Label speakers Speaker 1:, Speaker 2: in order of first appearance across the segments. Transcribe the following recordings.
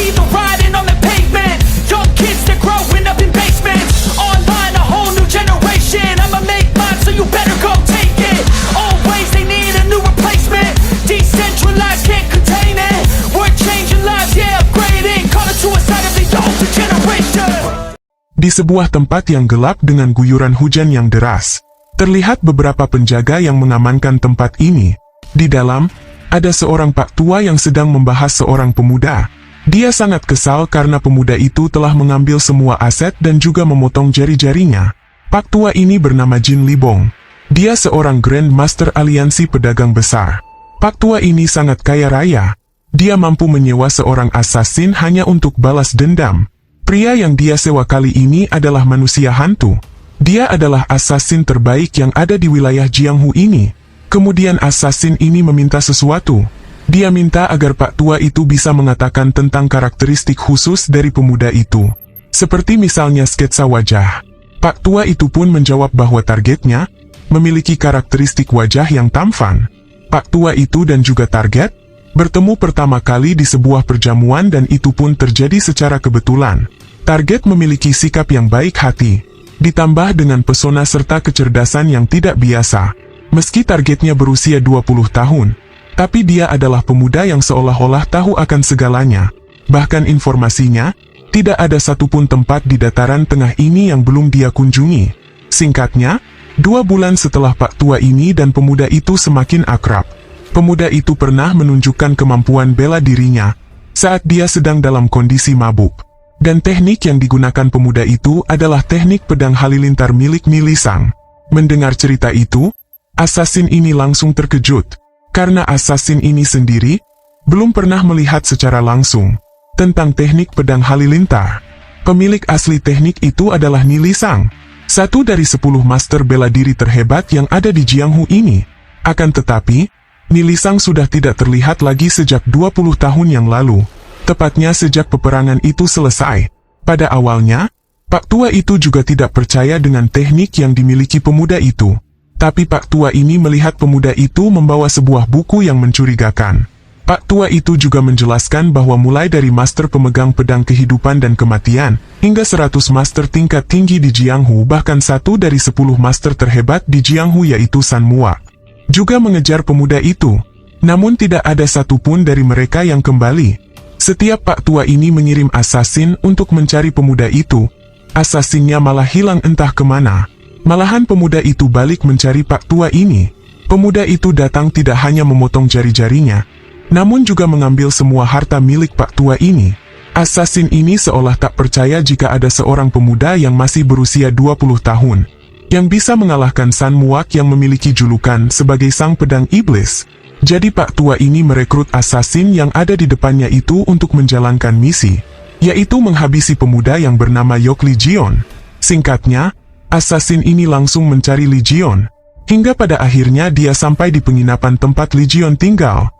Speaker 1: either riding on the pavement. Young kids, they're growing up in basements. Online, a whole new generation. I'ma make mine, so you better go take it. Always, they need a new replacement. Decentralized, can't contain it. We're changing lives, yeah, upgrading. Call it suicide of the older generation.
Speaker 2: Di sebuah tempat yang gelap dengan guyuran hujan yang deras, terlihat beberapa penjaga yang mengamankan tempat ini. Di dalam, ada seorang pak tua yang sedang membahas seorang pemuda. Dia sangat kesal karena pemuda itu telah mengambil semua aset dan juga memotong jari-jarinya. Pak tua ini bernama Jin Libong. Dia seorang Grand Master Aliansi Pedagang Besar. Pak tua ini sangat kaya raya. Dia mampu menyewa seorang assassin hanya untuk balas dendam. Pria yang dia sewa kali ini adalah manusia hantu. Dia adalah assassin terbaik yang ada di wilayah Jianghu ini. Kemudian assassin ini meminta sesuatu. Dia minta agar pak tua itu bisa mengatakan tentang karakteristik khusus dari pemuda itu. Seperti misalnya sketsa wajah. Pak tua itu pun menjawab bahwa targetnya memiliki karakteristik wajah yang tampan. Pak tua itu dan juga target bertemu pertama kali di sebuah perjamuan dan itu pun terjadi secara kebetulan. Target memiliki sikap yang baik hati, ditambah dengan pesona serta kecerdasan yang tidak biasa. Meski targetnya berusia 20 tahun, tapi dia adalah pemuda yang seolah-olah tahu akan segalanya. Bahkan informasinya, tidak ada satupun tempat di dataran tengah ini yang belum dia kunjungi. Singkatnya, 2 bulan setelah pak tua ini dan pemuda itu semakin akrab. Pemuda itu pernah menunjukkan kemampuan bela dirinya saat dia sedang dalam kondisi mabuk. Dan teknik yang digunakan pemuda itu adalah teknik pedang halilintar milik Nilisang. Mendengar cerita itu, assassin ini langsung terkejut. Karena assassin ini sendiri belum pernah melihat secara langsung tentang teknik pedang halilintar. Pemilik asli teknik itu adalah Nilisang, satu dari 10 master bela diri terhebat yang ada di Jianghu ini. Akan tetapi, Nilisang sudah tidak terlihat lagi sejak 20 tahun yang lalu, tepatnya sejak peperangan itu selesai. Pada awalnya, pak tua itu juga tidak percaya dengan teknik yang dimiliki pemuda itu. Tapi pak tua ini melihat pemuda itu membawa sebuah buku yang mencurigakan. Pak tua itu juga menjelaskan bahwa mulai dari master pemegang pedang kehidupan dan kematian, hingga 100 master tingkat tinggi di Jianghu, bahkan satu dari 10 master terhebat di Jianghu yaitu San Mua, juga mengejar pemuda itu. Namun tidak ada satupun dari mereka yang kembali. Setiap pak tua ini mengirim assassin untuk mencari pemuda itu. Assassinnya malah hilang entah kemana. Malahan pemuda itu balik mencari pak tua ini. Pemuda itu datang tidak hanya memotong jari-jarinya, namun juga mengambil semua harta milik pak tua ini. Assassin ini seolah tak percaya jika ada seorang pemuda yang masih berusia 20 tahun, yang bisa mengalahkan San Muak yang memiliki julukan sebagai sang pedang iblis. Jadi pak tua ini merekrut assassin yang ada di depannya itu untuk menjalankan misi, yaitu menghabisi pemuda yang bernama Yok Legion. Singkatnya, assassin ini langsung mencari Legion, hingga pada akhirnya dia sampai di penginapan tempat Legion tinggal.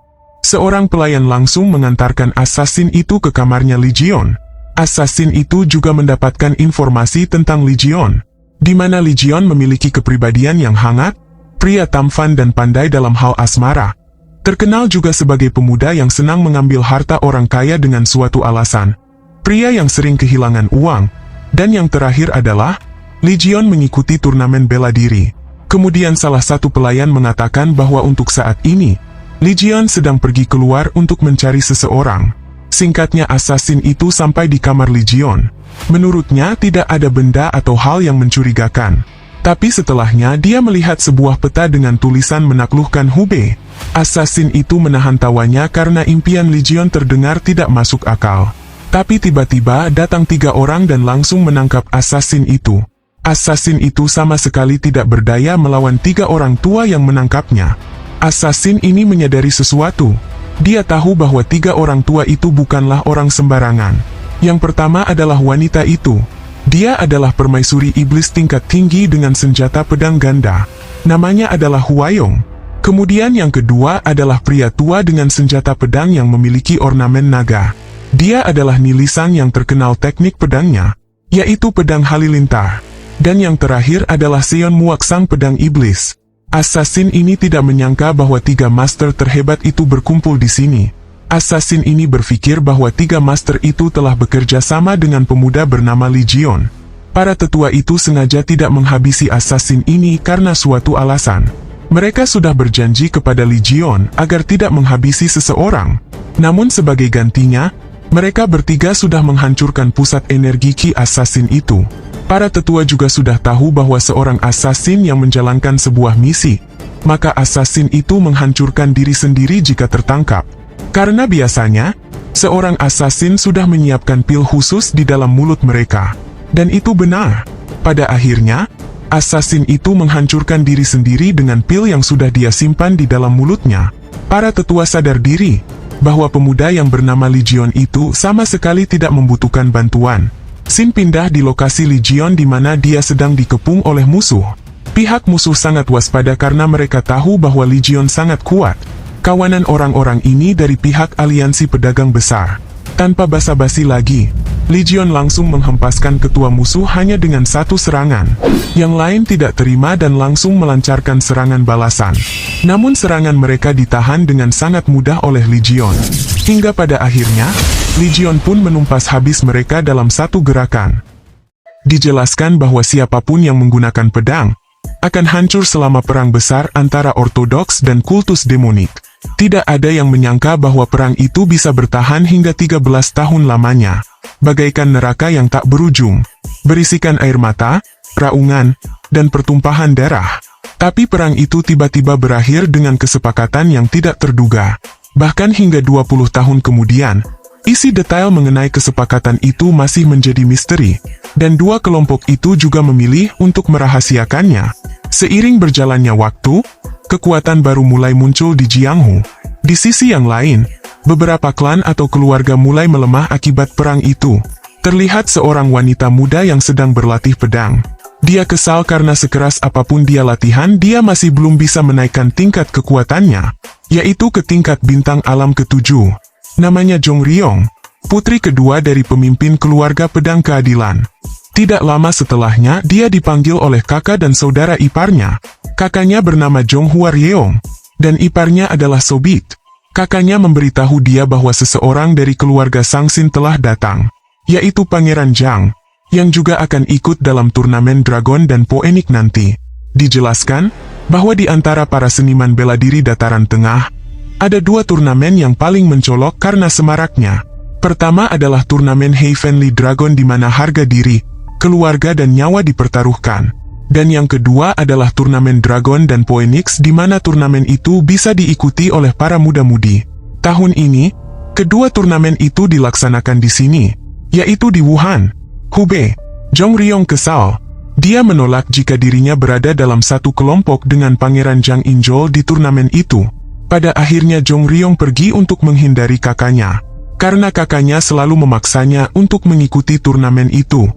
Speaker 2: Seorang pelayan langsung mengantarkan assassin itu ke kamarnya Legion. Assassin itu juga mendapatkan informasi tentang Legion, di mana Legion memiliki kepribadian yang hangat, pria tampan dan pandai dalam hal asmara. Terkenal juga sebagai pemuda yang senang mengambil harta orang kaya dengan suatu alasan. Pria yang sering kehilangan uang. Dan yang terakhir adalah, Legion mengikuti turnamen bela diri. Kemudian salah satu pelayan mengatakan bahwa untuk saat ini, Legion sedang pergi keluar untuk mencari seseorang. Singkatnya assassin itu sampai di kamar Legion. Menurutnya tidak ada benda atau hal yang mencurigakan. Tapi setelahnya dia melihat sebuah peta dengan tulisan menaklukkan Hubei. Assassin itu menahan tawanya karena impian Legion terdengar tidak masuk akal. Tapi tiba-tiba datang 3 orang dan langsung menangkap assassin itu. Assassin itu sama sekali tidak berdaya melawan 3 orang tua yang menangkapnya. Assassin ini menyadari sesuatu. Dia tahu bahwa 3 orang tua itu bukanlah orang sembarangan. Yang pertama adalah wanita itu. Dia adalah permaisuri iblis tingkat tinggi dengan senjata pedang ganda. Namanya adalah Huayong. Kemudian yang kedua adalah pria tua dengan senjata pedang yang memiliki ornamen naga. Dia adalah Nilisang yang terkenal teknik pedangnya, yaitu pedang halilintar. Dan yang terakhir adalah Seon Muak sang pedang iblis. Assassin ini tidak menyangka bahwa 3 master terhebat itu berkumpul di sini. Assassin ini berpikir bahwa tiga master itu telah bekerja sama dengan pemuda bernama Legion. Para tetua itu sengaja tidak menghabisi assassin ini karena suatu alasan. Mereka sudah berjanji kepada Legion agar tidak menghabisi seseorang. Namun sebagai gantinya, mereka bertiga sudah menghancurkan pusat energi Ki Assassin itu. Para tetua juga sudah tahu bahwa seorang assassin yang menjalankan sebuah misi, maka assassin itu menghancurkan diri sendiri jika tertangkap. Karena biasanya, seorang assassin sudah menyiapkan pil khusus di dalam mulut mereka. Dan itu benar. Pada akhirnya, assassin itu menghancurkan diri sendiri dengan pil yang sudah dia simpan di dalam mulutnya. Para tetua sadar diri bahwa pemuda yang bernama Legion itu sama sekali tidak membutuhkan bantuan. Sin pindah di lokasi Legion di mana dia sedang dikepung oleh musuh. Pihak musuh sangat waspada karena mereka tahu bahwa Legion sangat kuat. Kawanan orang-orang ini dari pihak aliansi pedagang besar. Tanpa basa-basi lagi, Legion langsung menghempaskan ketua musuh hanya dengan satu serangan. Yang lain tidak terima dan langsung melancarkan serangan balasan. Namun serangan mereka ditahan dengan sangat mudah oleh Legion. Hingga pada akhirnya, Legion pun menumpas habis mereka dalam satu gerakan. Dijelaskan bahwa siapapun yang menggunakan pedang akan hancur selama perang besar antara ortodoks dan kultus demonik. Tidak ada yang menyangka bahwa perang itu bisa bertahan hingga 13 tahun lamanya. Bagaikan neraka yang tak berujung, berisikan air mata, raungan, dan pertumpahan darah. Tapi perang itu tiba-tiba berakhir dengan kesepakatan yang tidak terduga. Bahkan hingga 20 tahun kemudian, isi detail mengenai kesepakatan itu masih menjadi misteri, dan dua kelompok itu juga memilih untuk merahasiakannya. Seiring berjalannya waktu, kekuatan baru mulai muncul di Jianghu. Di sisi yang lain, beberapa klan atau keluarga mulai melemah akibat perang itu. Terlihat seorang wanita muda yang sedang berlatih pedang. Dia kesal karena sekeras apapun dia latihan, dia masih belum bisa menaikkan tingkat kekuatannya, yaitu ke tingkat bintang alam ke-7. Namanya Zhong Ryong, putri kedua dari pemimpin keluarga pedang keadilan. Tidak lama setelahnya, dia dipanggil oleh kakak dan saudara iparnya. Kakaknya bernama Zhong Huaryeong, dan iparnya adalah Sobit. Kakaknya memberitahu dia bahwa seseorang dari keluarga Sangxin telah datang, yaitu Pangeran Zhang, yang juga akan ikut dalam turnamen Dragon dan Poenik nanti. Dijelaskan bahwa di antara para seniman bela diri dataran tengah, ada dua turnamen yang paling mencolok karena semaraknya. Pertama adalah turnamen Heavenly Dragon di mana harga diri, keluarga dan nyawa dipertaruhkan. Dan yang kedua adalah turnamen Dragon dan Poenix di mana turnamen itu bisa diikuti oleh para muda-mudi. Tahun ini, kedua turnamen itu dilaksanakan di sini, yaitu di Wuhan, Hubei. Zhong Ryong kesal. Dia menolak jika dirinya berada dalam satu kelompok dengan Pangeran Zhang Injol di turnamen itu. Pada akhirnya Zhong Ryong pergi untuk menghindari kakaknya, karena kakaknya selalu memaksanya untuk mengikuti turnamen itu.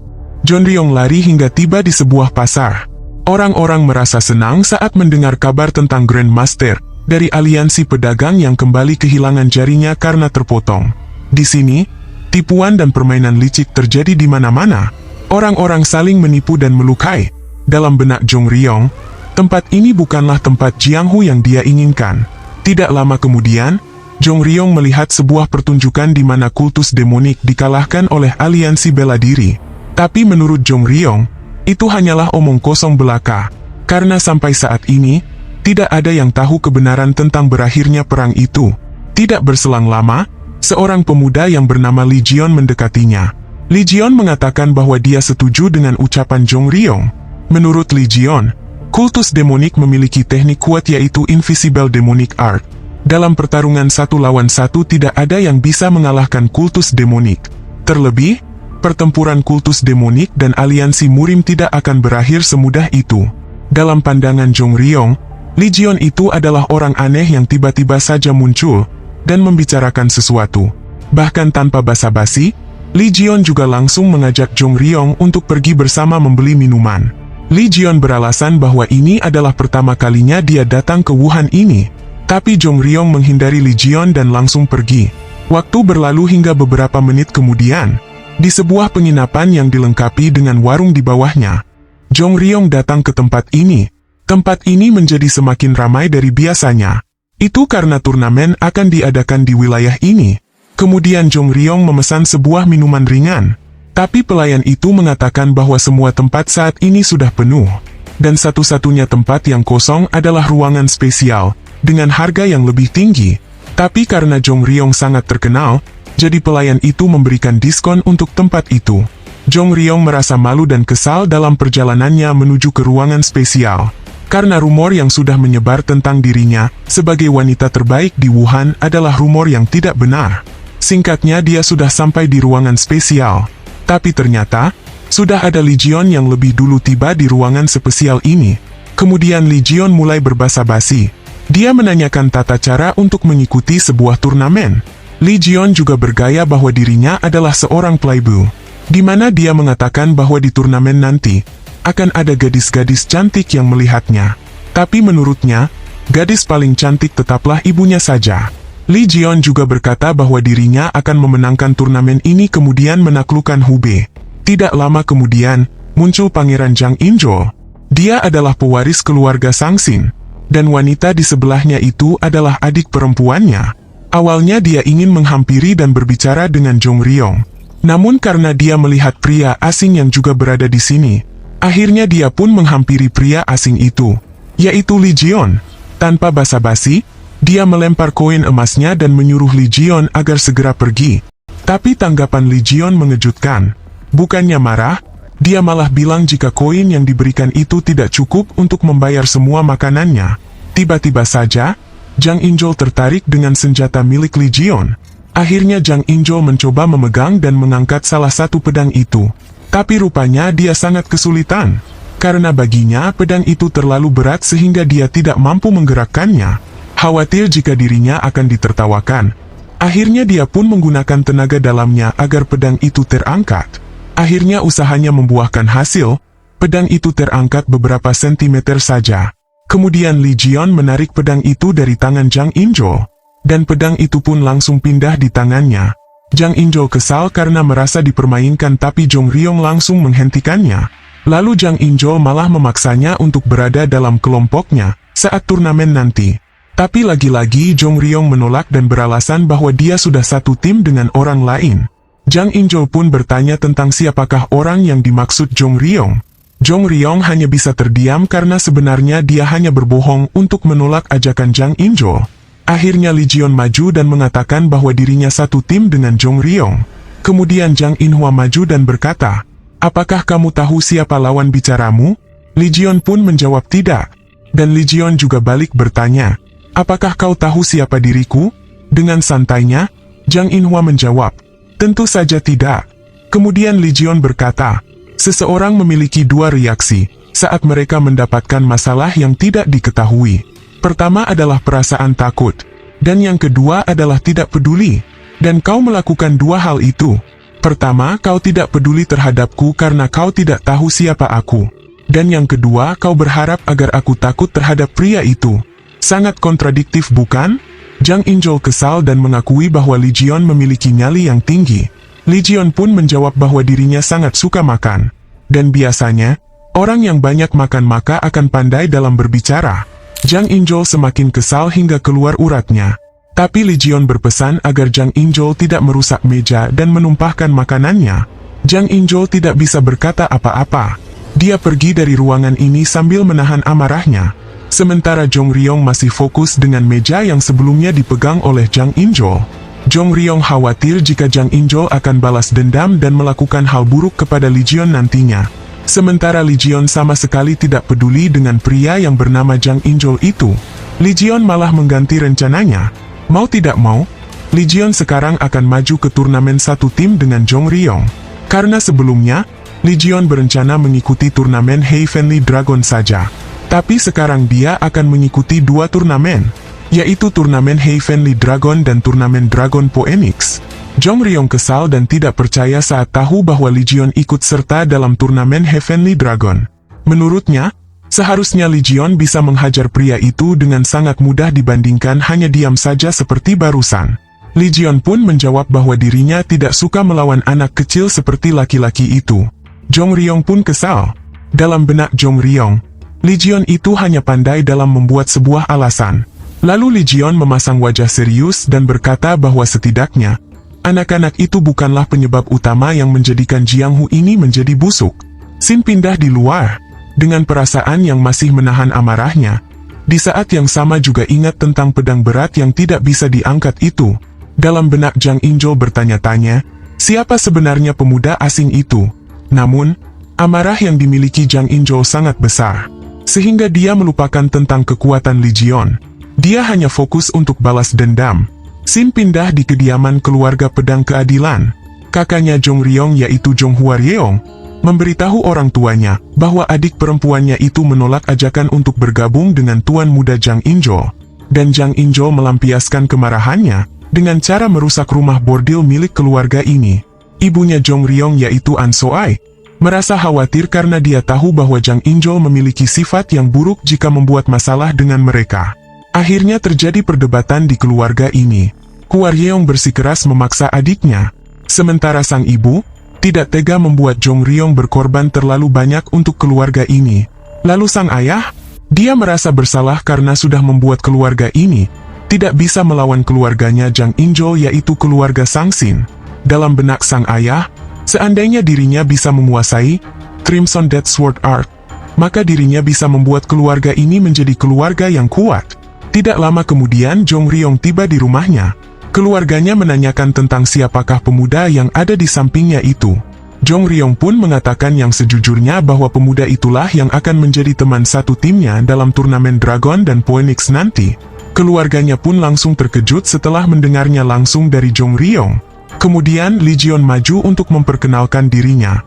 Speaker 2: Zhong Ryong lari hingga tiba di sebuah pasar. Orang-orang merasa senang saat mendengar kabar tentang Grandmaster dari aliansi pedagang yang kembali kehilangan jarinya karena terpotong. Di sini, tipuan dan permainan licik terjadi di mana-mana. Orang-orang saling menipu dan melukai. Dalam benak Zhong Ryong, tempat ini bukanlah tempat Jianghu yang dia inginkan. Tidak lama kemudian, Zhong Ryong melihat sebuah pertunjukan di mana kultus demonik dikalahkan oleh aliansi bela diri. Tapi menurut Zhong Ryong, itu hanyalah omong kosong belaka. Karena sampai saat ini, tidak ada yang tahu kebenaran tentang berakhirnya perang itu. Tidak berselang lama, seorang pemuda yang bernama Legion mendekatinya. Legion mengatakan bahwa dia setuju dengan ucapan Zhong Ryong. Menurut Legion, kultus demonik memiliki teknik kuat yaitu Invisible Demonic Art. Dalam pertarungan 1 lawan 1 tidak ada yang bisa mengalahkan kultus demonik. Terlebih, pertempuran kultus demonik dan aliansi murim tidak akan berakhir semudah itu. Dalam pandangan Zhong Ryong, Legion itu adalah orang aneh yang tiba-tiba saja muncul dan membicarakan sesuatu. Bahkan tanpa basa-basi, Legion juga langsung mengajak Zhong Ryong untuk pergi bersama membeli minuman. Legion beralasan bahwa ini adalah pertama kalinya dia datang ke Wuhan ini. Tapi Zhong Ryong menghindari Legion dan langsung pergi. Waktu berlalu hingga beberapa menit kemudian, di sebuah penginapan yang dilengkapi dengan warung di bawahnya, Zhong Ryong datang ke tempat ini. Tempat ini menjadi semakin ramai dari biasanya. Itu karena turnamen akan diadakan di wilayah ini. Kemudian Jong Ryong memesan sebuah minuman ringan. Tapi pelayan itu mengatakan bahwa semua tempat saat ini sudah penuh. Dan satu-satunya tempat yang kosong adalah ruangan spesial, dengan harga yang lebih tinggi. Tapi karena Jong Ryong sangat terkenal, jadi pelayan itu memberikan diskon untuk tempat itu. Jong Ryong merasa malu dan kesal dalam perjalanannya menuju ke ruangan spesial. Karena rumor yang sudah menyebar tentang dirinya sebagai wanita terbaik di Wuhan adalah rumor yang tidak benar. Singkatnya dia sudah sampai di ruangan spesial. Tapi ternyata, sudah ada Lee Jion yang lebih dulu tiba di ruangan spesial ini. Kemudian Lee Jion mulai berbasa-basi. Dia menanyakan tata cara untuk mengikuti sebuah turnamen. Lee Jion juga bergaya bahwa dirinya adalah seorang playboy, di mana dia mengatakan bahwa di turnamen nanti, akan ada gadis-gadis cantik yang melihatnya. Tapi menurutnya, gadis paling cantik tetaplah ibunya saja. Lee Jion juga berkata bahwa dirinya akan memenangkan turnamen ini kemudian menaklukkan Hubei. Tidak lama kemudian, muncul Pangeran Jang Injol. Dia adalah pewaris keluarga Sangsin, dan wanita di sebelahnya itu adalah adik perempuannya. Awalnya dia ingin menghampiri dan berbicara dengan Jong Ryong. Namun karena dia melihat pria asing yang juga berada di sini, akhirnya dia pun menghampiri pria asing itu, yaitu Lee Jion. Tanpa basa-basi, dia melempar koin emasnya dan menyuruh Lee Jion agar segera pergi. Tapi tanggapan Lee Jion mengejutkan. Bukannya marah, dia malah bilang jika koin yang diberikan itu tidak cukup untuk membayar semua makanannya. Tiba-tiba saja, Jang Injol tertarik dengan senjata milik Lee Jion. Akhirnya Jang Injol mencoba memegang dan mengangkat salah satu pedang itu. Tapi rupanya dia sangat kesulitan. Karena baginya pedang itu terlalu berat sehingga dia tidak mampu menggerakkannya. Khawatir jika dirinya akan ditertawakan. Akhirnya dia pun menggunakan tenaga dalamnya agar pedang itu terangkat. Akhirnya usahanya membuahkan hasil, pedang itu terangkat beberapa sentimeter saja. Kemudian Lee Jion menarik pedang itu dari tangan Jang Injol, dan pedang itu pun langsung pindah di tangannya. Jang Injol kesal karena merasa dipermainkan tapi Jong Ryong langsung menghentikannya. Lalu Jang Injol malah memaksanya untuk berada dalam kelompoknya saat turnamen nanti. Tapi lagi-lagi Jong Ryong menolak dan beralasan bahwa dia sudah satu tim dengan orang lain. Jang Injol pun bertanya tentang siapakah orang yang dimaksud Jong Ryong. Jong Ryong hanya bisa terdiam karena sebenarnya dia hanya berbohong untuk menolak ajakan Jang Injol. Akhirnya Lee Jion maju dan mengatakan bahwa dirinya satu tim dengan Jong Ryong. Kemudian Jang Inhua maju dan berkata, "Apakah kamu tahu siapa lawan bicaramu?" Lee Jion pun menjawab tidak. Dan Lee Jion juga balik bertanya, "Apakah kau tahu siapa diriku?" Dengan santainya, Jang Inhua menjawab, "Tentu saja tidak." Kemudian Lee Jion berkata, "Seseorang memiliki dua reaksi saat mereka mendapatkan masalah yang tidak diketahui. Pertama adalah perasaan takut, dan yang kedua adalah tidak peduli. Dan kau melakukan dua hal itu. Pertama, kau tidak peduli terhadapku karena kau tidak tahu siapa aku. Dan yang kedua, kau berharap agar aku takut terhadap pria itu. Sangat kontradiktif bukan?" Jang Injol kesal dan mengakui bahwa Lee Jion memiliki nyali yang tinggi. Lee Jion pun menjawab bahwa dirinya sangat suka makan. Dan biasanya, orang yang banyak makan maka akan pandai dalam berbicara. Jang Injol semakin kesal hingga keluar uratnya. Tapi Lee Jion berpesan agar Jang Injol tidak merusak meja dan menumpahkan makanannya. Jang Injol tidak bisa berkata apa-apa. Dia pergi dari ruangan ini sambil menahan amarahnya. Sementara Jong Ryong masih fokus dengan meja yang sebelumnya dipegang oleh Jang Injol. Jong Ryong khawatir jika Jang Injol akan balas dendam dan melakukan hal buruk kepada Lee Jion nantinya. Sementara Lee Jion sama sekali tidak peduli dengan pria yang bernama Jang Injol itu. Lee Jion malah mengganti rencananya. Mau tidak mau, Lee Jion sekarang akan maju ke turnamen satu tim dengan Jong Ryong. Karena sebelumnya, Lee Jion berencana mengikuti turnamen Heavenly Dragon saja. Tapi sekarang dia akan mengikuti dua turnamen, yaitu turnamen Heavenly Dragon dan turnamen Dragon Phoenix. Jong Ryong kesal dan tidak percaya saat tahu bahwa Lee Jion ikut serta dalam turnamen Heavenly Dragon. Menurutnya, seharusnya Lee Jion bisa menghajar pria itu dengan sangat mudah dibandingkan hanya diam saja seperti barusan. Lee Jion pun menjawab bahwa dirinya tidak suka melawan anak kecil seperti laki-laki itu. Jong Ryong pun kesal. Dalam benak Jong Ryong, Lee Jion itu hanya pandai dalam membuat sebuah alasan. Lalu Li Jion memasang wajah serius dan berkata bahwa setidaknya, anak-anak itu bukanlah penyebab utama yang menjadikan Jiang Hu ini menjadi busuk. Sin pindah di luar, dengan perasaan yang masih menahan amarahnya. Di saat yang sama juga ingat tentang pedang berat yang tidak bisa diangkat itu. Dalam benak Zhang Inzhou bertanya-tanya, siapa sebenarnya pemuda asing itu? Namun, amarah yang dimiliki Zhang Inzhou sangat besar, sehingga dia melupakan tentang kekuatan Li Jion. Dia hanya fokus untuk balas dendam. Sin pindah di kediaman keluarga pedang keadilan. Kakaknya Zhong Ryong yaitu Zhong Huaryeong, memberitahu orang tuanya bahwa adik perempuannya itu menolak ajakan untuk bergabung dengan tuan muda Zhang Inzhou. Dan Zhang Inzhou melampiaskan kemarahannya dengan cara merusak rumah bordil milik keluarga ini. Ibunya Zhong Ryong yaitu An Soai merasa khawatir karena dia tahu bahwa Zhang Inzhou memiliki sifat yang buruk jika membuat masalah dengan mereka. Akhirnya terjadi perdebatan di keluarga ini. Huaryeong bersikeras memaksa adiknya, sementara sang ibu tidak tega membuat Zhong Ryong berkorban terlalu banyak untuk keluarga ini. Lalu sang ayah, dia merasa bersalah karena sudah membuat keluarga ini tidak bisa melawan keluarganya Zhang Inzhou yaitu keluarga Sangxin. Dalam benak sang ayah, seandainya dirinya bisa menguasai Crimson Death Sword Art, maka dirinya bisa membuat keluarga ini menjadi keluarga yang kuat. Tidak lama kemudian Zhong Ryong tiba di rumahnya. Keluarganya menanyakan tentang siapakah pemuda yang ada di sampingnya itu. Zhong Ryong pun mengatakan yang sejujurnya bahwa pemuda itulah yang akan menjadi teman satu timnya dalam turnamen Dragon dan Phoenix nanti. Keluarganya pun langsung terkejut setelah mendengarnya langsung dari Zhong Ryong. Kemudian Li Jion maju untuk memperkenalkan dirinya.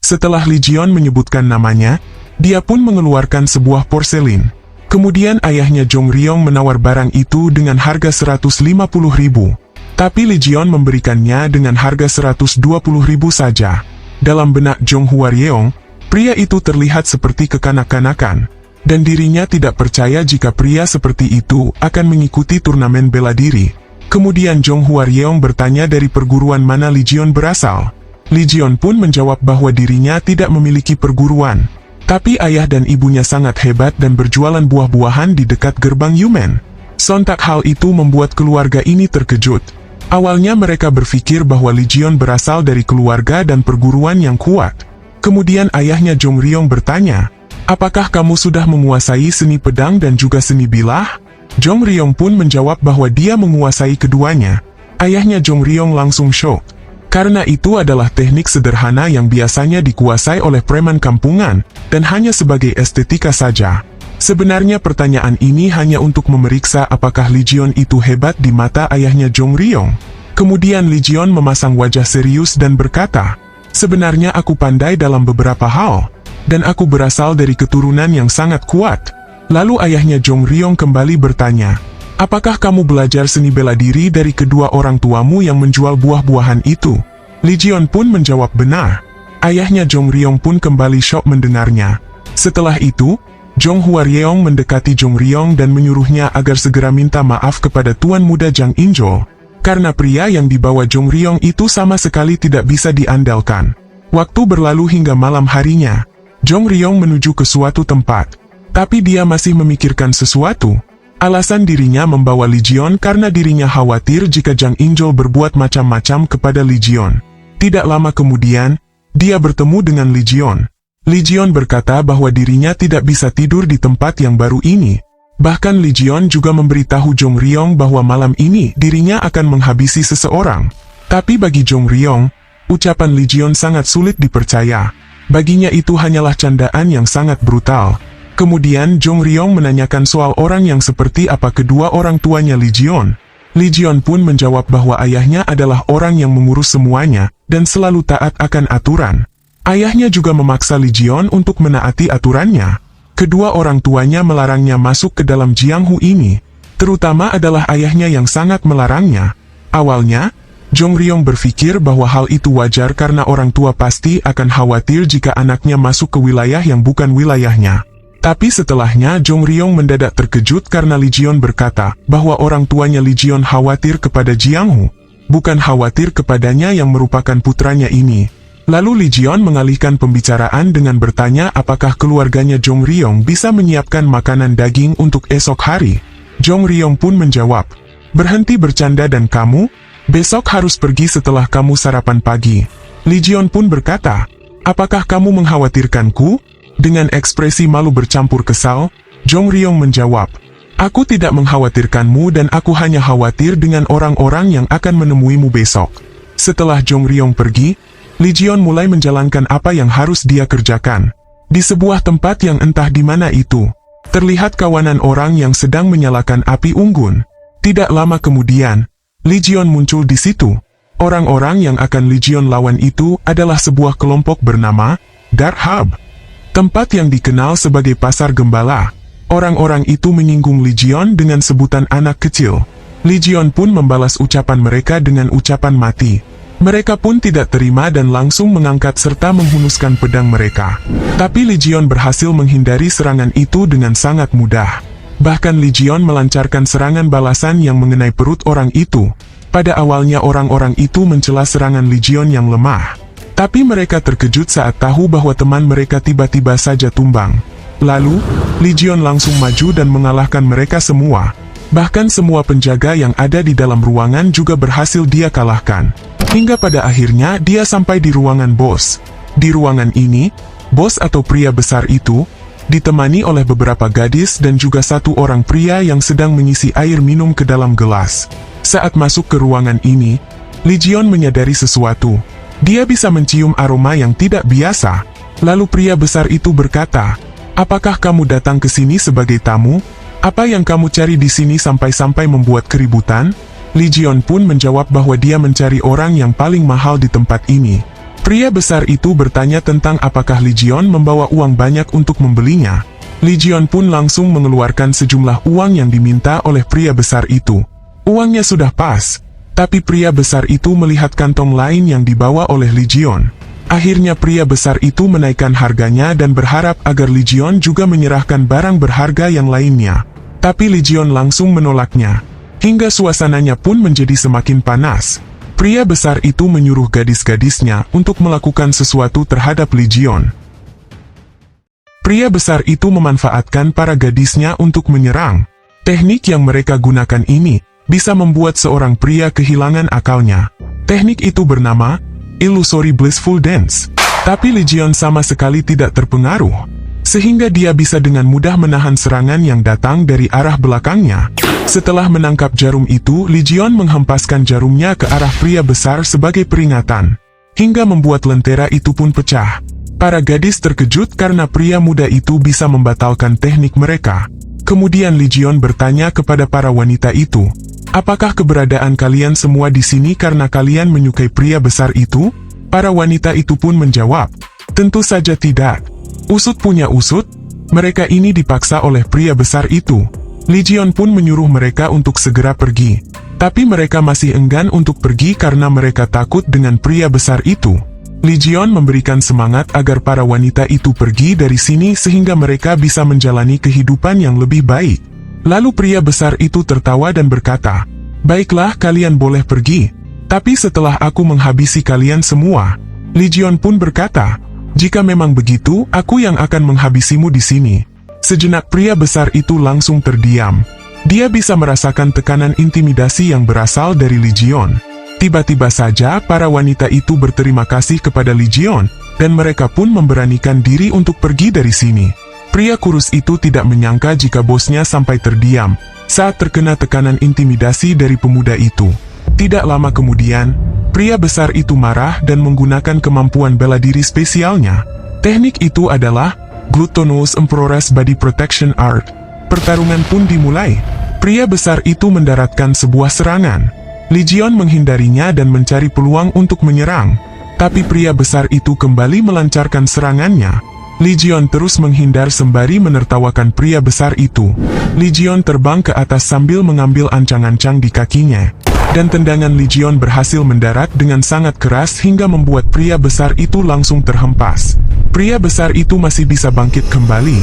Speaker 2: Setelah Li Jion menyebutkan namanya, dia pun mengeluarkan sebuah porselin. Kemudian ayahnya Zhong Ryong menawar barang itu dengan harga 150.000. Tapi Li Jion memberikannya dengan harga 120.000 saja. Dalam benak Zhong Huaryeong, pria itu terlihat seperti kekanak-kanakan. Dan dirinya tidak percaya jika pria seperti itu akan mengikuti turnamen bela diri. Kemudian Zhong Huaryeong bertanya dari perguruan mana Li Jion berasal. Li Jion pun menjawab bahwa dirinya tidak memiliki perguruan. Tapi ayah dan ibunya sangat hebat dan berjualan buah-buahan di dekat gerbang Yumen. Sontak hal itu membuat keluarga ini terkejut. Awalnya mereka berpikir bahwa Li Jion berasal dari keluarga dan perguruan yang kuat. Kemudian ayahnya Zhong Ryong bertanya, apakah kamu sudah menguasai seni pedang dan juga seni bilah? Zhong Ryong pun menjawab bahwa dia menguasai keduanya. Ayahnya Zhong Ryong langsung syok. Karena itu adalah teknik sederhana yang biasanya dikuasai oleh preman kampungan, dan hanya sebagai estetika saja. Sebenarnya pertanyaan ini hanya untuk memeriksa apakah Li Jion itu hebat di mata ayahnya Zhong Ryong. Kemudian Li Jion memasang wajah serius dan berkata, sebenarnya aku pandai dalam beberapa hal, dan aku berasal dari keturunan yang sangat kuat. Lalu ayahnya Zhong Ryong kembali bertanya, apakah kamu belajar seni bela diri dari kedua orang tuamu yang menjual buah-buahan itu? Li Jion pun menjawab benar. Ayahnya Zhong Ryong pun kembali syok mendengarnya. Setelah itu, Zhong Huaryeong mendekati Zhong Ryong dan menyuruhnya agar segera minta maaf kepada tuan muda Zhang Inzhou. Karena pria yang dibawa Zhong Ryong itu sama sekali tidak bisa diandalkan. Waktu berlalu hingga malam harinya. Zhong Ryong menuju ke suatu tempat. Tapi dia masih memikirkan sesuatu. Alasan dirinya membawa Li Jion karena dirinya khawatir jika Zhang Inzhou berbuat macam-macam kepada Li Jion. Tidak lama kemudian, dia bertemu dengan Li Jion. Li Jion berkata bahwa dirinya tidak bisa tidur di tempat yang baru ini. Bahkan Li Jion juga memberitahu Zhong Ryong bahwa malam ini dirinya akan menghabisi seseorang. Tapi bagi Zhong Ryong, ucapan Li Jion sangat sulit dipercaya. Baginya itu hanyalah candaan yang sangat brutal. Kemudian Zhong Ryong menanyakan soal orang yang seperti apa kedua orang tuanya Li Jion. Li Jion pun menjawab bahwa ayahnya adalah orang yang mengurus semuanya, dan selalu taat akan aturan. Ayahnya juga memaksa Li Jion untuk menaati aturannya. Kedua orang tuanya melarangnya masuk ke dalam Jiang Hu ini. Terutama adalah ayahnya yang sangat melarangnya. Awalnya, Zhong Ryong berpikir bahwa hal itu wajar karena orang tua pasti akan khawatir jika anaknya masuk ke wilayah yang bukan wilayahnya. Tapi setelahnya Zhong Ryong mendadak terkejut karena Li Jion berkata bahwa orang tuanya Li Jion khawatir kepada Jiang Hu, bukan khawatir kepadanya yang merupakan putranya ini. Lalu Legion mengalihkan pembicaraan dengan bertanya apakah keluarganya Jong Ryong bisa menyiapkan makanan daging untuk esok hari. Jong Ryong pun menjawab, "Berhenti bercanda dan kamu, besok harus pergi setelah kamu sarapan pagi." Legion pun berkata, "Apakah kamu mengkhawatirkanku?" Dengan ekspresi malu bercampur kesal, Jong Ryong menjawab, "Aku tidak mengkhawatirkanmu dan aku hanya khawatir dengan orang-orang yang akan menemuimu besok." Setelah Jong Ryong pergi, Legion mulai menjalankan apa yang harus dia kerjakan. Di sebuah tempat yang entah di mana itu, terlihat kawanan orang yang sedang menyalakan api unggun. Tidak lama kemudian, Legion muncul di situ. Orang-orang yang akan Legion lawan itu adalah sebuah kelompok bernama Dark Hub, tempat yang dikenal sebagai pasar gembala. Orang-orang itu menyinggung Legion dengan sebutan anak kecil. Legion pun membalas ucapan mereka dengan ucapan mati. Mereka pun tidak terima dan langsung mengangkat serta menghunuskan pedang mereka. Tapi Legion berhasil menghindari serangan itu dengan sangat mudah. Bahkan Legion melancarkan serangan balasan yang mengenai perut orang itu. Pada awalnya orang-orang itu mencela serangan Legion yang lemah. Tapi mereka terkejut saat tahu bahwa teman mereka tiba-tiba saja tumbang. Lalu, Legion langsung maju dan mengalahkan mereka semua. Bahkan semua penjaga yang ada di dalam ruangan juga berhasil dia kalahkan. Hingga pada akhirnya dia sampai di ruangan bos. Di ruangan ini, bos atau pria besar itu, ditemani oleh beberapa gadis dan juga satu orang pria yang sedang mengisi air minum ke dalam gelas. Saat masuk ke ruangan ini, Legion menyadari sesuatu. Dia bisa mencium aroma yang tidak biasa. Lalu pria besar itu berkata, "Apakah kamu datang ke sini sebagai tamu? Apa yang kamu cari di sini sampai-sampai membuat keributan?" Legion pun menjawab bahwa dia mencari orang yang paling mahal di tempat ini. Pria besar itu bertanya tentang apakah Legion membawa uang banyak untuk membelinya. Legion pun langsung mengeluarkan sejumlah uang yang diminta oleh pria besar itu. Uangnya sudah pas, tapi pria besar itu melihat kantong lain yang dibawa oleh Legion. Akhirnya pria besar itu menaikkan harganya dan berharap agar Legion juga menyerahkan barang berharga yang lainnya. Tapi Legion langsung menolaknya. Hingga suasananya pun menjadi semakin panas. Pria besar itu menyuruh gadis-gadisnya untuk melakukan sesuatu terhadap Legion. Pria besar itu memanfaatkan para gadisnya untuk menyerang. Teknik yang mereka gunakan ini bisa membuat seorang pria kehilangan akalnya. Teknik itu bernama Illusory Blissful Dance. Tapi Legion sama sekali tidak terpengaruh, sehingga dia bisa dengan mudah menahan serangan yang datang dari arah belakangnya. Setelah menangkap jarum itu, Legion menghempaskan jarumnya ke arah pria besar sebagai peringatan, hingga membuat lentera itu pun pecah. Para gadis terkejut karena pria muda itu bisa membatalkan teknik mereka. Kemudian Legion bertanya kepada para wanita itu, "Apakah keberadaan kalian semua di sini karena kalian menyukai pria besar itu?" Para wanita itu pun menjawab, "Tentu saja tidak. Usut punya usut, mereka ini dipaksa oleh pria besar itu." Legion pun menyuruh mereka untuk segera pergi. Tapi mereka masih enggan untuk pergi karena mereka takut dengan pria besar itu. Legion memberikan semangat agar para wanita itu pergi dari sini sehingga mereka bisa menjalani kehidupan yang lebih baik. Lalu pria besar itu tertawa dan berkata, "Baiklah, kalian boleh pergi. Tapi setelah aku menghabisi kalian semua." Legion pun berkata, "Jika memang begitu, aku yang akan menghabisimu di sini." Sejenak pria besar itu langsung terdiam. Dia bisa merasakan tekanan intimidasi yang berasal dari Legion. Tiba-tiba saja para wanita itu berterima kasih kepada Legion, dan mereka pun memberanikan diri untuk pergi dari sini. Pria kurus itu tidak menyangka jika bosnya sampai terdiam saat terkena tekanan intimidasi dari pemuda itu. Tidak lama kemudian, pria besar itu marah dan menggunakan kemampuan bela diri spesialnya. Teknik itu adalah Glutonous Emperor's Body Protection Art. Pertarungan pun dimulai. Pria besar itu mendaratkan sebuah serangan. Legion menghindarinya dan mencari peluang untuk menyerang. Tapi pria besar itu kembali melancarkan serangannya. Legion terus menghindar sembari menertawakan pria besar itu. Legion terbang ke atas sambil mengambil ancang-ancang di kakinya. Dan tendangan Legion berhasil mendarat dengan sangat keras hingga membuat pria besar itu langsung terhempas. Pria besar itu masih bisa bangkit kembali.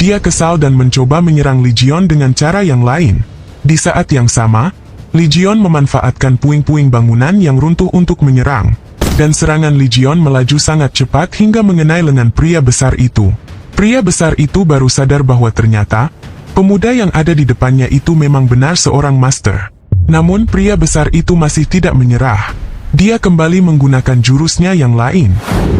Speaker 2: Dia kesal dan mencoba menyerang Legion dengan cara yang lain. Di saat yang sama, Legion memanfaatkan puing-puing bangunan yang runtuh untuk menyerang. dan serangan Legion melaju sangat cepat hingga mengenai lengan pria besar itu. Pria besar itu baru sadar bahwa ternyata, pemuda yang ada di depannya itu memang benar seorang master. Namun pria besar itu masih tidak menyerah. Dia kembali menggunakan jurusnya yang lain.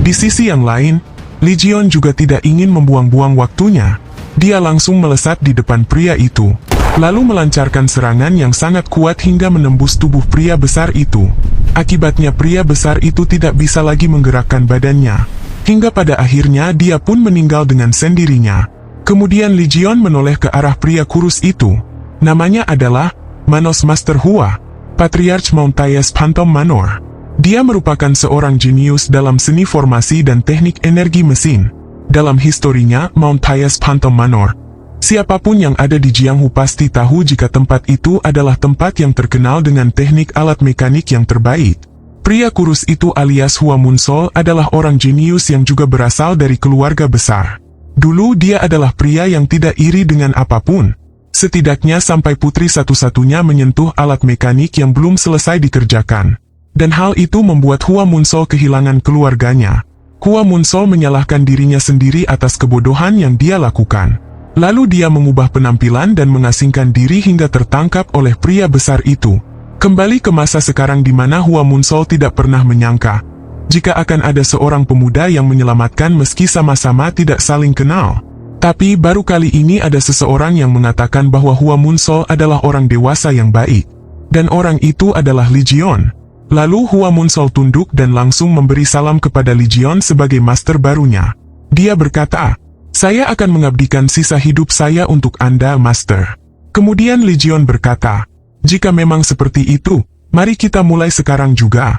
Speaker 2: Di sisi yang lain, Legion juga tidak ingin membuang-buang waktunya. Dia langsung melesat di depan pria itu, lalu melancarkan serangan yang sangat kuat hingga menembus tubuh pria besar itu. Akibatnya pria besar itu tidak bisa lagi menggerakkan badannya. Hingga pada akhirnya dia pun meninggal dengan sendirinya. Kemudian Legion menoleh ke arah pria kurus itu. Namanya adalah Manos Master Hua, Patriarch Mount Tyas Phantom Manor. Dia merupakan seorang jenius dalam seni formasi dan teknik energi mesin. Dalam historinya Mount Tyas Phantom Manor, siapapun yang ada di Jianghu pasti tahu jika tempat itu adalah tempat yang terkenal dengan teknik alat mekanik yang terbaik. Pria kurus itu alias Hua Munsol adalah orang jenius yang juga berasal dari keluarga besar. Dulu dia adalah pria yang tidak iri dengan apapun. Setidaknya sampai putri satu-satunya menyentuh alat mekanik yang belum selesai dikerjakan. Dan hal itu membuat Hua Munsol kehilangan keluarganya. Hua Munsol menyalahkan dirinya sendiri atas kebodohan yang dia lakukan. Lalu dia mengubah penampilan dan mengasingkan diri hingga tertangkap oleh pria besar itu. Kembali ke masa sekarang di mana Hua Munsol tidak pernah menyangka jika akan ada seorang pemuda yang menyelamatkan meski sama-sama tidak saling kenal. Tapi baru kali ini ada seseorang yang mengatakan bahwa Hua Munsol adalah orang dewasa yang baik. Dan orang itu adalah Legion. Lalu Hua Munsol tunduk dan langsung memberi salam kepada Legion sebagai master barunya. Dia berkata, "Saya akan mengabdikan sisa hidup saya untuk Anda, Master." Kemudian Legion berkata, "Jika memang seperti itu, mari kita mulai sekarang juga."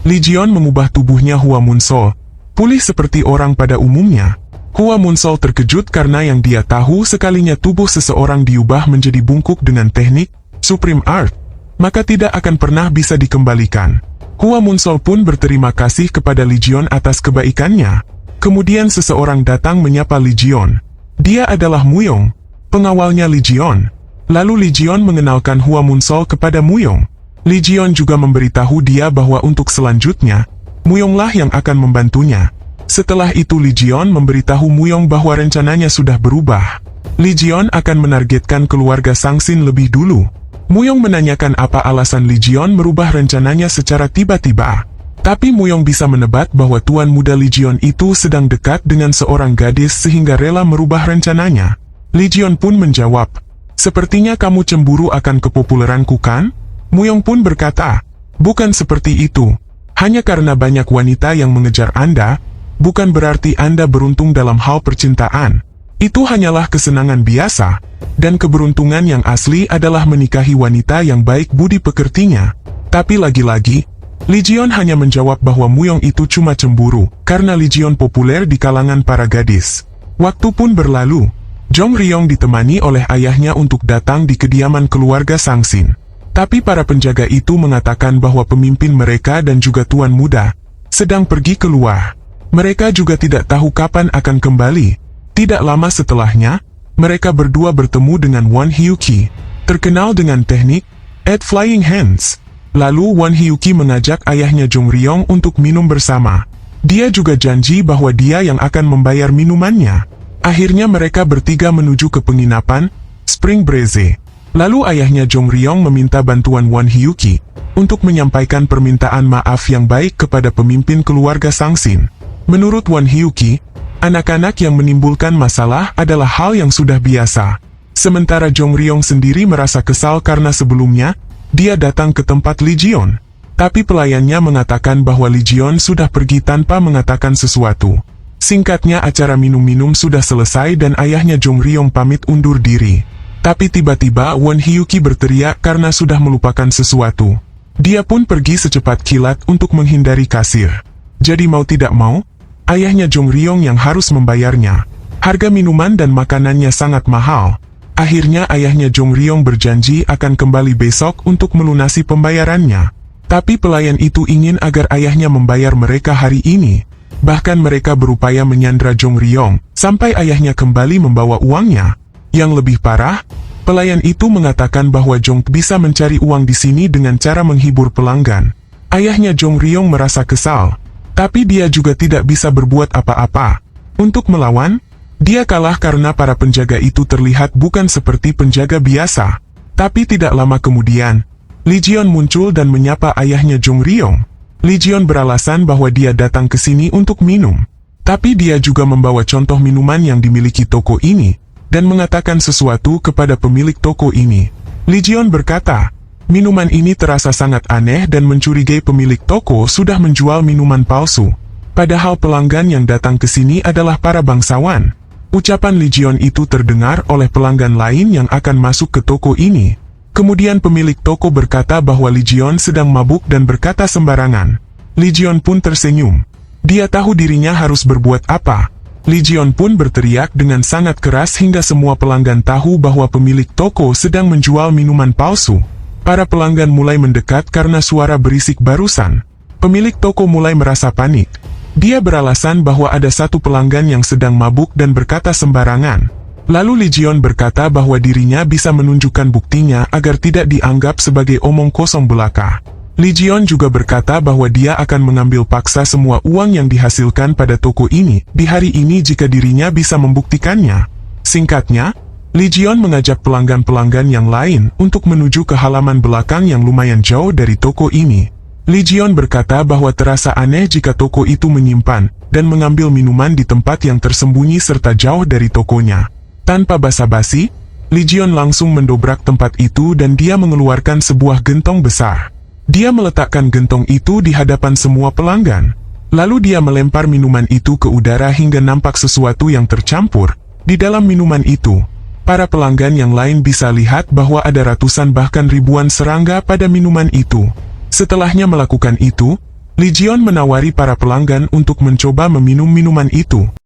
Speaker 2: Legion mengubah tubuhnya Hua Munsol, pulih seperti orang pada umumnya. Hua Munsol terkejut karena yang dia tahu sekalinya tubuh seseorang diubah menjadi bungkuk dengan teknik Supreme Art, maka tidak akan pernah bisa dikembalikan. Hua Munsol pun berterima kasih kepada Legion atas kebaikannya. Kemudian seseorang datang menyapa Legion. Dia adalah Muyong, pengawalnya Legion. Lalu Legion mengenalkan Hua Munsol kepada Muyong. Legion juga memberitahu dia bahwa untuk selanjutnya, Muyonglah yang akan membantunya. Setelah itu Legion memberitahu Muyong bahwa rencananya sudah berubah. Legion akan menargetkan keluarga Sangsin lebih dulu. Muyong menanyakan apa alasan Legion merubah rencananya secara tiba-tiba. Tapi Muyong bisa menebak bahwa tuan muda Legion itu sedang dekat dengan seorang gadis sehingga rela merubah rencananya. Legion pun menjawab, "Sepertinya kamu cemburu akan kepopuleranku kan?" Muyong pun berkata, "Bukan seperti itu. Hanya karena banyak wanita yang mengejar Anda, bukan berarti Anda beruntung dalam hal percintaan. Itu hanyalah kesenangan biasa, dan keberuntungan yang asli adalah menikahi wanita yang baik budi pekertinya." Tapi lagi-lagi, Legion hanya menjawab bahwa Muyong itu cuma cemburu, karena Legion populer di kalangan para gadis. Waktu pun berlalu. Jong Ryong ditemani oleh ayahnya untuk datang di kediaman keluarga Sangsin. Tapi para penjaga itu mengatakan bahwa pemimpin mereka dan juga tuan muda sedang pergi keluar. Mereka juga tidak tahu kapan akan kembali. Tidak lama setelahnya, mereka berdua bertemu dengan Won Hyuki, terkenal dengan teknik Eight Flying Hands. Lalu Won Hyuki mengajak ayahnya Jong Ryong untuk minum bersama. Dia juga janji bahwa dia yang akan membayar minumannya. Akhirnya mereka bertiga menuju ke penginapan Spring Breeze. Lalu ayahnya Jong Ryong meminta bantuan Won Hyuki untuk menyampaikan permintaan maaf yang baik kepada pemimpin keluarga Sangsin. Menurut Won Hyuki, anak-anak yang menimbulkan masalah adalah hal yang sudah biasa. Sementara Jong Ryong sendiri merasa kesal karena sebelumnya, dia datang ke tempat Legion. Tapi pelayannya mengatakan bahwa Legion sudah pergi tanpa mengatakan sesuatu. Singkatnya acara minum-minum sudah selesai dan ayahnya Jong Ryong pamit undur diri. Tapi tiba-tiba Won Hyuki berteriak karena sudah melupakan sesuatu. Dia pun pergi secepat kilat untuk menghindari kasir. Jadi mau tidak mau, ayahnya Jong Ryong yang harus membayarnya. Harga minuman dan makanannya sangat mahal. Akhirnya ayahnya Jong Ryong berjanji akan kembali besok untuk melunasi pembayarannya. Tapi pelayan itu ingin agar ayahnya membayar mereka hari ini. Bahkan mereka berupaya menyandra Jong Ryong, sampai ayahnya kembali membawa uangnya. Yang lebih parah, pelayan itu mengatakan bahwa Jong bisa mencari uang di sini dengan cara menghibur pelanggan. Ayahnya Jong Ryong merasa kesal, tapi dia juga tidak bisa berbuat apa-apa. Untuk melawan, dia kalah karena para penjaga itu terlihat bukan seperti penjaga biasa. Tapi tidak lama kemudian, Lee Jion muncul dan menyapa ayahnya Jong Ryong. Lee Jion beralasan bahwa dia datang ke sini untuk minum. Tapi dia juga membawa contoh minuman yang dimiliki toko ini, dan mengatakan sesuatu kepada pemilik toko ini. Lee Jion berkata, minuman ini terasa sangat aneh dan mencurigai pemilik toko sudah menjual minuman palsu. Padahal pelanggan yang datang ke sini adalah para bangsawan. Ucapan Lee Jion itu terdengar oleh pelanggan lain yang akan masuk ke toko ini. Kemudian pemilik toko berkata bahwa Lee Jion sedang mabuk dan berkata sembarangan. Lee Jion pun tersenyum. Dia tahu dirinya harus berbuat apa. Lee Jion pun berteriak dengan sangat keras hingga semua pelanggan tahu bahwa pemilik toko sedang menjual minuman palsu. Para pelanggan mulai mendekat karena suara berisik barusan. Pemilik toko mulai merasa panik. Dia beralasan bahwa ada satu pelanggan yang sedang mabuk dan berkata sembarangan. Lalu Lee Jion berkata bahwa dirinya bisa menunjukkan buktinya agar tidak dianggap sebagai omong kosong belaka. Lee Jion juga berkata bahwa dia akan mengambil paksa semua uang yang dihasilkan pada toko ini di hari ini jika dirinya bisa membuktikannya. Singkatnya, Lee Jion mengajak pelanggan-pelanggan yang lain untuk menuju ke halaman belakang yang lumayan jauh dari toko ini. Lee Jion berkata bahwa terasa aneh jika toko itu menyimpan dan mengambil minuman di tempat yang tersembunyi serta jauh dari tokonya. Tanpa basa-basi, Lee Jion langsung mendobrak tempat itu dan dia mengeluarkan sebuah gentong besar. Dia meletakkan gentong itu di hadapan semua pelanggan. Lalu dia melempar minuman itu ke udara hingga nampak sesuatu yang tercampur di dalam minuman itu. Para pelanggan yang lain bisa lihat bahwa ada ratusan bahkan ribuan serangga pada minuman itu. Setelahnya melakukan itu, Lee Jion menawari para pelanggan untuk mencoba meminum minuman itu.